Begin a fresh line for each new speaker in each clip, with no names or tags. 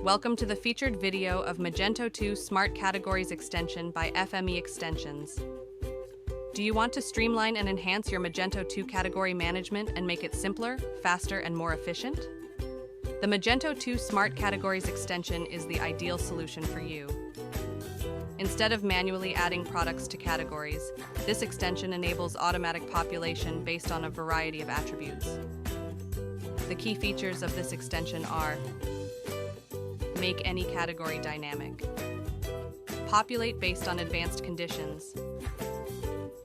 Welcome to the featured video of Magento 2 Smart Categories extension by FMEextensions. Do you want to streamline and enhance your Magento 2 category management and make it simpler, faster, and more efficient? The Magento 2 Smart Categories extension is the ideal solution for you. Instead of manually adding products to categories, this extension enables automatic population based on a variety of attributes. The key features of this extension are: make any category dynamic, populate based on advanced conditions,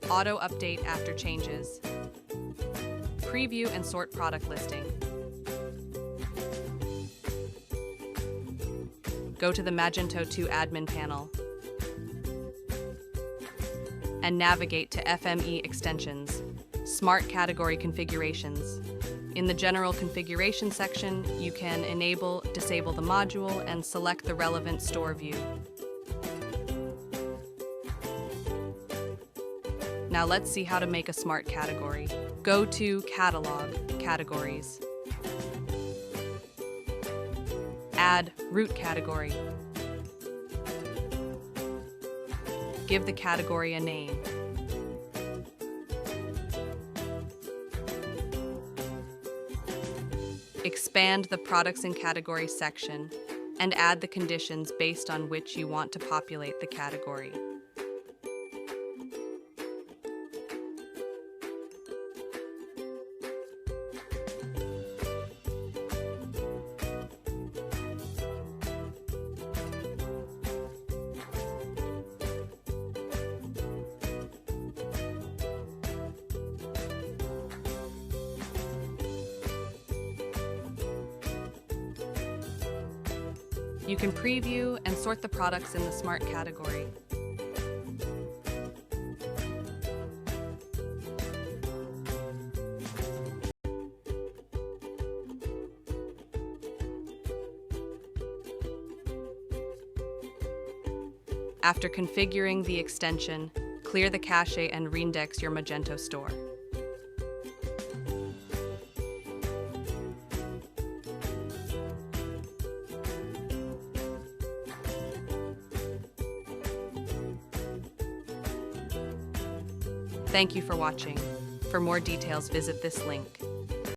auto-update after changes, preview and sort product listing. Go to the Magento 2 admin panel and navigate to FMEextensions, Smart Category Configurations. In the General Configuration section, you can enable, disable the module, and select the relevant store view. Now let's see how to make a smart category. Go to Catalog, Categories. Add Root Category. Give the category a name. Expand the Products and Categories section and add the conditions based on which you want to populate the category. You can preview and sort the products in the Smart category. After configuring the extension, clear the cache and reindex your Magento store. Thank you for watching. For more details, visit this link.